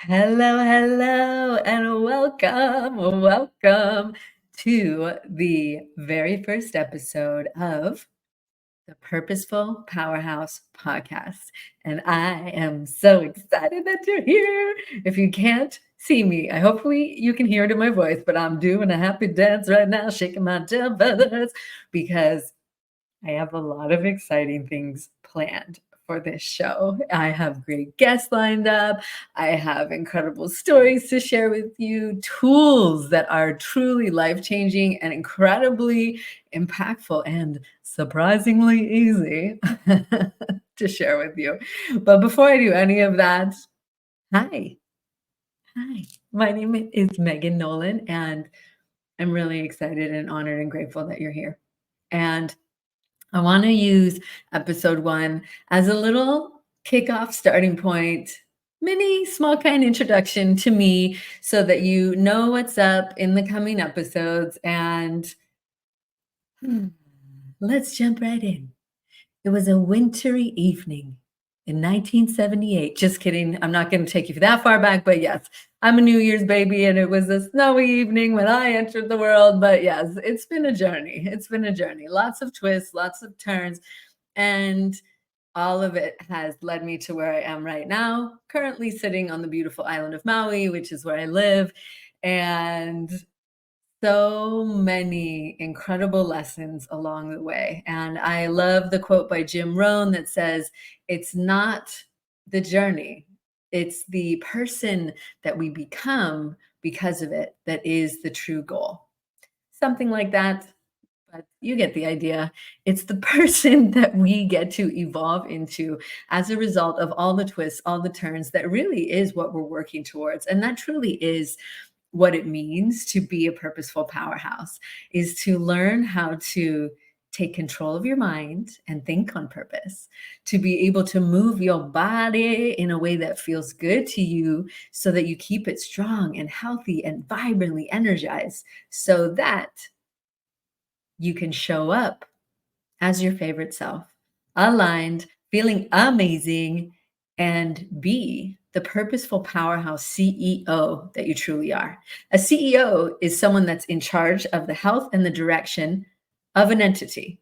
Hello, and welcome to the very first episode of the Purposeful Powerhouse Podcast. And I am so excited that you're here. If you can't see me, hopefully you can hear it in my voice, but I'm doing a happy dance right now, shaking my tail feathers because I have a lot of exciting things planned for this show. I have great guests lined up. I have incredible stories to share with you, tools that are truly life changing and incredibly impactful and surprisingly easy to share with you. But before I do any of that, hi. Hi. My name is Megan Nolan, and I'm really excited and honored and grateful that you're here. And I want to use episode one as a little kickoff starting point, mini small kind introduction to me so that you know what's up in the coming episodes. And let's jump right in. It was a wintry evening in 1978. Just kidding. I'm not going to take you that far back, but yes, I'm a New Year's baby, and it was a snowy evening when I entered the world. But yes, it's been a journey. It's been a journey. Lots of twists, lots of turns, and all of it has led me to where I am right now, currently sitting on the beautiful island of Maui, which is where I live. And so many incredible lessons along the way. And I love the quote by Jim Rohn that says, it's not the journey, it's the person that we become because of it that is the true goal. Something like that, but you get the idea. It's the person that we get to evolve into as a result of all the twists, all the turns, that really is what we're working towards. And that truly is what it means to be a purposeful powerhouse, is to learn how to take control of your mind and think on purpose, to be able to move your body in a way that feels good to you so that you keep it strong and healthy and vibrantly energized so that you can show up as your favorite self, aligned, feeling amazing, and be the purposeful powerhouse CEO that you truly are. A CEO is someone that's in charge of the health and the direction of an entity.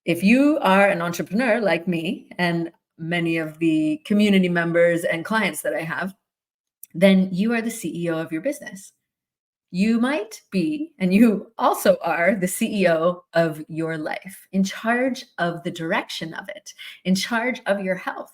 If you are an entrepreneur like me and many of the community members and clients that I have, then you are the CEO of your business. You might be, and you also are, the CEO of your life, in charge of the direction of it, in charge of your health.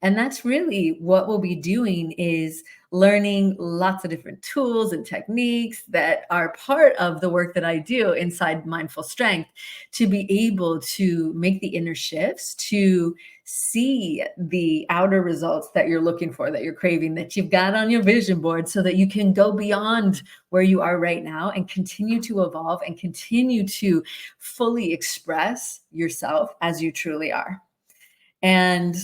And that's really what we'll be doing, is learning lots of different tools and techniques that are part of the work that I do inside Mindful Strength, to be able to make the inner shifts, to see the outer results that you're looking for, that you're craving, that you've got on your vision board, so that you can go beyond where you are right now and continue to evolve and continue to fully express yourself as you truly are. And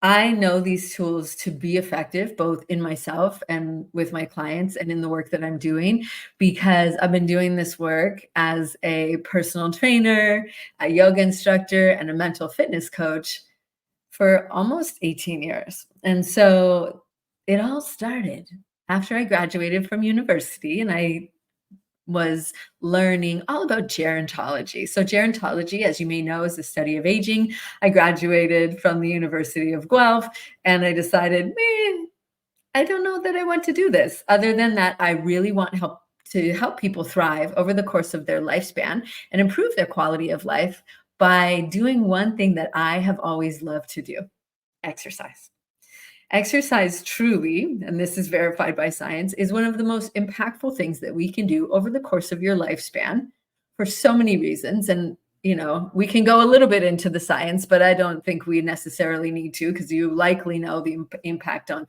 I know these tools to be effective, both in myself and with my clients and in the work that I'm doing, because I've been doing this work as a personal trainer, a yoga instructor, and a mental fitness coach for almost 18 years. And so it all started after I graduated from university, and I was learning all about gerontology. So gerontology, as you may know, is the study of aging. I graduated from the University of Guelph, and I decided, I don't know that I want to do this. Other than that, I really want to help people thrive over the course of their lifespan and improve their quality of life by doing one thing that I have always loved to do: exercise. Exercise truly, and this is verified by science, is one of the most impactful things that we can do over the course of your lifespan for so many reasons. And, we can go a little bit into the science, but I don't think we necessarily need to, because you likely know the impact on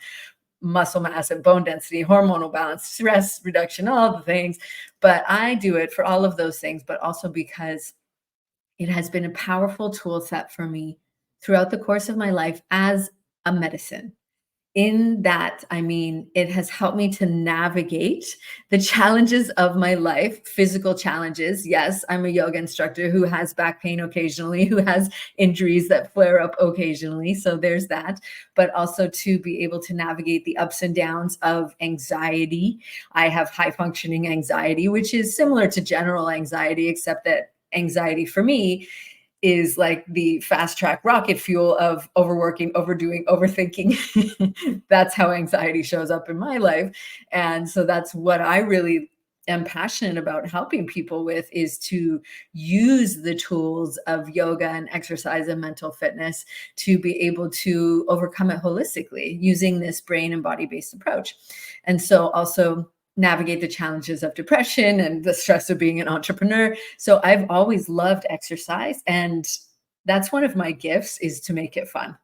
muscle mass and bone density, hormonal balance, stress reduction, all the things. But I do it for all of those things, but also because it has been a powerful tool set for me throughout the course of my life as a medicine. In that, I mean, it has helped me to navigate the challenges of my life, physical challenges. Yes, I'm a yoga instructor who has back pain occasionally, who has injuries that flare up occasionally. So there's that. But also to be able to navigate the ups and downs of anxiety. I have high functioning anxiety, which is similar to general anxiety, except that anxiety for me is like the fast track rocket fuel of overworking, overdoing, overthinking. That's how anxiety shows up in my life. And so that's what I really am passionate about helping people with, is to use the tools of yoga and exercise and mental fitness to be able to overcome it holistically using this brain and body based approach. And so also navigate the challenges of depression and the stress of being an entrepreneur. So I've always loved exercise, and that's one of my gifts, is to make it fun.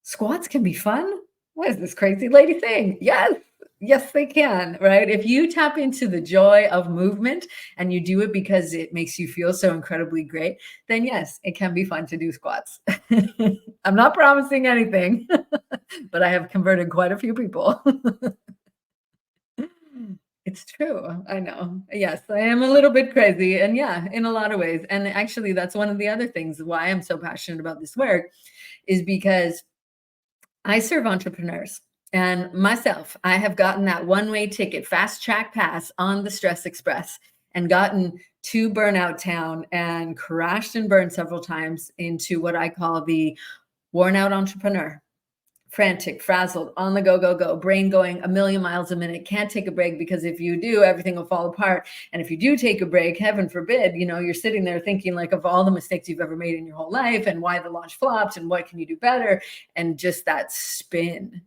Squats can be fun. What is this crazy lady thing? Yes. Yes, they can, right? If you tap into the joy of movement and you do it because it makes you feel so incredibly great, then yes, it can be fun to do squats. I'm not promising anything, but I have converted quite a few people. It's true. I know. Yes, I am a little bit crazy. And yeah, in a lot of ways. And actually, that's one of the other things why I'm so passionate about this work, is because I serve entrepreneurs. And myself, I have gotten that one-way ticket, fast track pass on the Stress Express, and gotten to burnout town and crashed and burned several times into what I call the worn out entrepreneur. Frantic, frazzled, on the go, go, go, brain going a million miles a minute, can't take a break, because if you do, everything will fall apart. And if you do take a break, heaven forbid, you're sitting there thinking like of all the mistakes you've ever made in your whole life and why the launch flopped and what can you do better, and just that spin.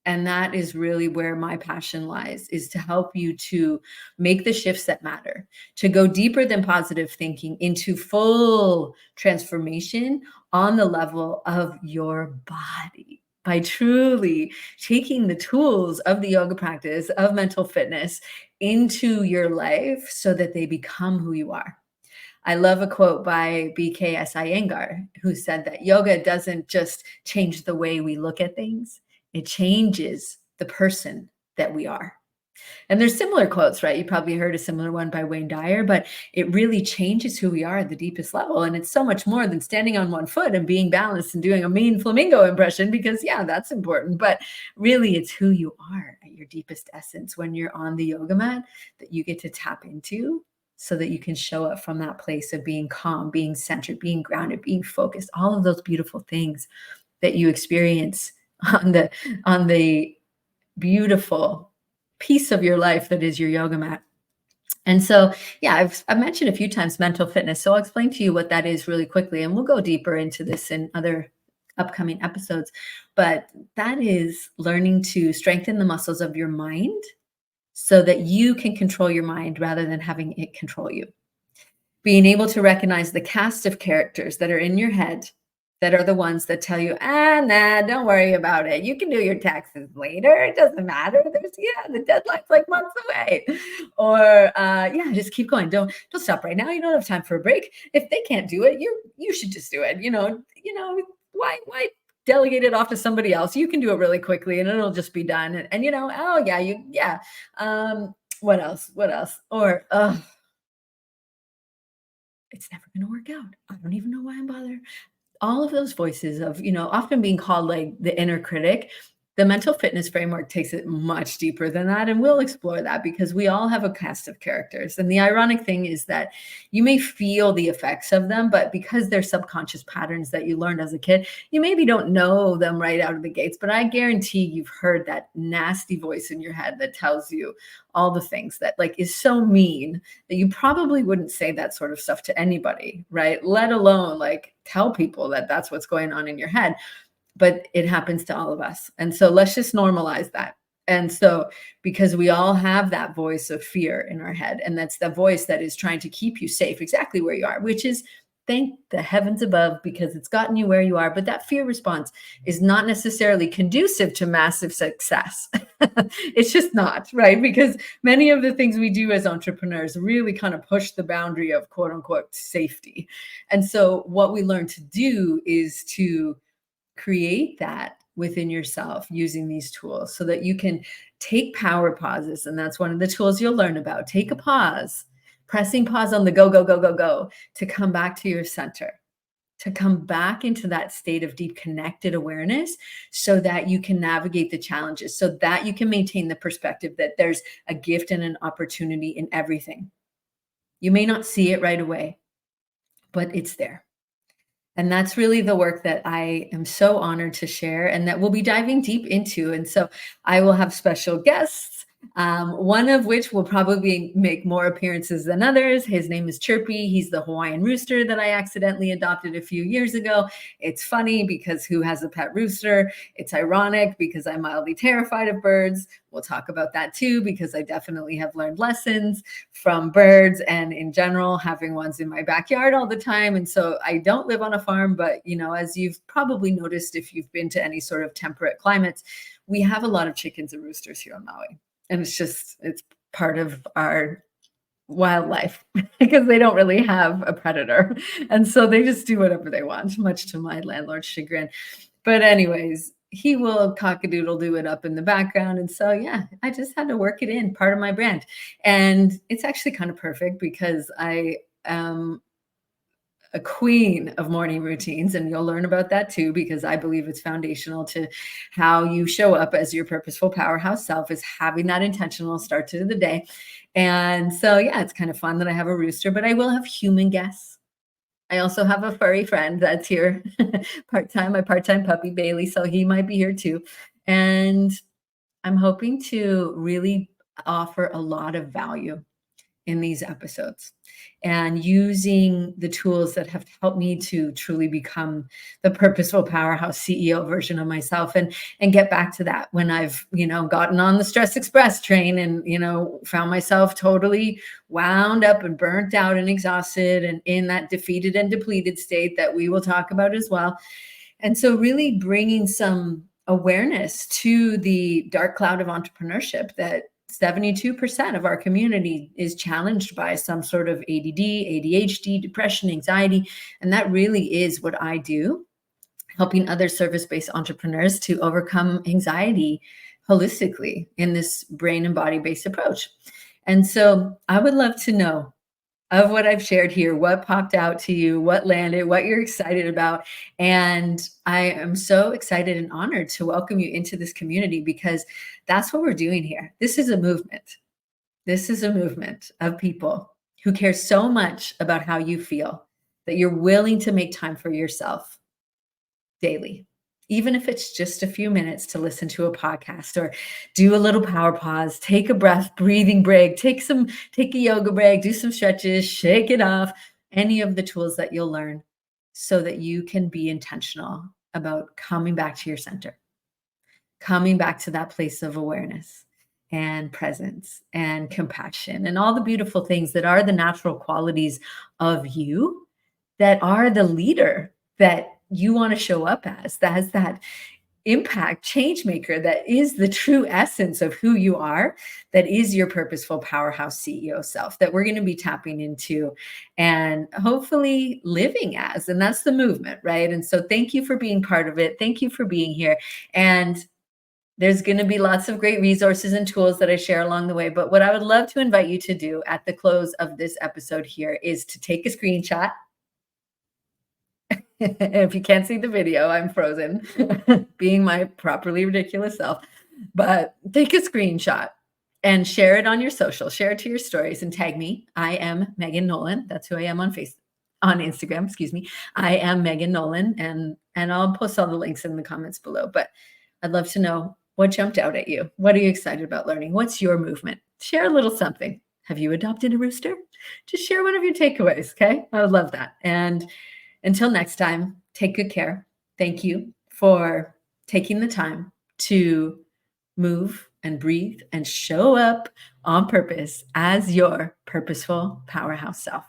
And that is really where my passion lies, is to help you to make the shifts that matter, to go deeper than positive thinking into full transformation on the level of your body, by truly taking the tools of the yoga practice, of mental fitness into your life so that they become who you are. I love a quote by BKS Iyengar, who said that yoga doesn't just change the way we look at things, it changes the person that we are. And there's similar quotes, right? You probably heard a similar one by Wayne Dyer, but it really changes who we are at the deepest level. And it's so much more than standing on one foot and being balanced and doing a mean flamingo impression, because yeah, that's important. But really, it's who you are at your deepest essence when you're on the yoga mat that you get to tap into, so that you can show up from that place of being calm, being centered, being grounded, being focused, all of those beautiful thhave that you experience on the beautiful piece of your life that is your yoga mat. And so, yeah, I've mentioned a few times mental fitness. So I'll explain to you what that is really quickly, and we'll go deeper into this in other upcoming episodes. But that is learning to strengthen the muscles of your mind so that you can control your mind rather than having it control you. Being able to recognize the cast of characters that are in your head that are the ones that tell you, nah, don't worry about it. You can do your taxes later. It doesn't matter. The deadline's like months away. Or yeah, just keep going. Don't stop right now. You don't have time for a break. If they can't do it, you should just do it. Why delegate it off to somebody else? You can do it really quickly and it'll just be done. And oh yeah. What else? Or it's never going to work out. I don't even know why I'm bothered. All of those voices of, often being called like the inner critic. The mental fitness framework takes it much deeper than that. And we'll explore that, because we all have a cast of characters. And the ironic thing is that you may feel the effects of them, but because they're subconscious patterns that you learned as a kid, you maybe don't know them right out of the gates. But I guarantee you've heard that nasty voice in your head that tells you all the things that like is so mean that you probably wouldn't say that sort of stuff to anybody, right? Let alone like tell people that that's what's going on in your head. But it happens to all of us. And so let's just normalize that. And so, because we all have that voice of fear in our head, and that's the voice that is trying to keep you safe exactly where you are, which is thank the heavens above, because it's gotten you where you are. But that fear response is not necessarily conducive to massive success. It's just not, right? Because many of the things we do as entrepreneurs really kind of push the boundary of quote unquote safety. And so what we learn to do is to create that within yourself using these tools so that you can take power pauses. And that's one of the tools you'll learn about. Take a pause, pressing pause on the go, go, go, go, go to come back to your center, to come back into that state of deep connected awareness so that you can navigate the challenges, so that you can maintain the perspective that there's a gift and an opportunity in everything. You may not see it right away, but it's there. And that's really the work that I am so honored to share and that we'll be diving deep into. And so I will have special guests, one of which will probably make more appearances than others. His name is Chirpy. He's the Hawaiian rooster that I accidentally adopted a few years ago. It's funny because who has a pet rooster? It's ironic because I'm mildly terrified of birds. We'll talk about that too, because I definitely have learned lessons from birds and in general, having ones in my backyard all the time. And so I don't live on a farm, but as you've probably noticed, if you've been to any sort of temperate climates, we have a lot of chickens and roosters here on Maui. And it's part of our wildlife because they don't really have a predator. And so they just do whatever they want, much to my landlord's chagrin. But anyways, he will cock-a-doodle do it up in the background. And so, yeah, I just had to work it in, part of my brand. And it's actually kind of perfect because I am a queen of morning routines, and you'll learn about that too, because I believe it's foundational to how you show up as your purposeful powerhouse self, is having that intentional start to the day. And so, yeah, it's kind of fun that I have a rooster, but I will have human guests. I also have a furry friend that's here part-time, my part-time puppy, Bailey. So he might be here too. And I'm hoping to really offer a lot of value in these episodes and using the tools that have helped me to truly become the purposeful powerhouse CEO version of myself and get back to that when I've, gotten on the stress express train and, found myself totally wound up and burnt out and exhausted and in that defeated and depleted state that we will talk about as well. And so really bringing some awareness to the dark cloud of entrepreneurship that 72% of our community is challenged by some sort of ADD, ADHD, depression, anxiety. And that really is what I do, helping other service-based entrepreneurs to overcome anxiety holistically in this brain and body-based approach. And so I would love to know of what I've shared here, what popped out to you, what landed, what you're excited about. And I am so excited and honored to welcome you into this community because that's what we're doing here. This is a movement. This is a movement of people who care so much about how you feel that you're willing to make time for yourself daily. Even if it's just a few minutes to listen to a podcast or do a little power pause, take a breath, breathing break, take a yoga break, do some stretches, shake it off, any of the tools that you'll learn so that you can be intentional about coming back to your center, coming back to that place of awareness and presence and compassion and all the beautiful things that are the natural qualities of you that are the leader that you want to show up as, that has that impact change maker, that is the true essence of who you are, that is your purposeful powerhouse CEO self that we're going to be tapping into and hopefully living as. And that's the movement, right? And so thank you for being part of it. Thank you for being here. And there's going to be lots of great resources and tools that I share along the way. But what I would love to invite you to do at the close of this episode here is to take a screenshot. If you can't see the video, I'm frozen, being my properly ridiculous self. But take a screenshot and share it on your social. Share it to your stories and tag me. I am Megan Nolan. That's who I am on Instagram. Excuse me. I am Megan Nolan, and I'll post all the links in the comments below. But I'd love to know what jumped out at you. What are you excited about learning? What's your movement? Share a little something. Have you adopted a rooster? Just share one of your takeaways. Okay, I would love that. And until next time, take good care. Thank you for taking the time to move and breathe and show up on purpose as your purposeful powerhouse self.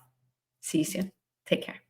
See you soon. Take care.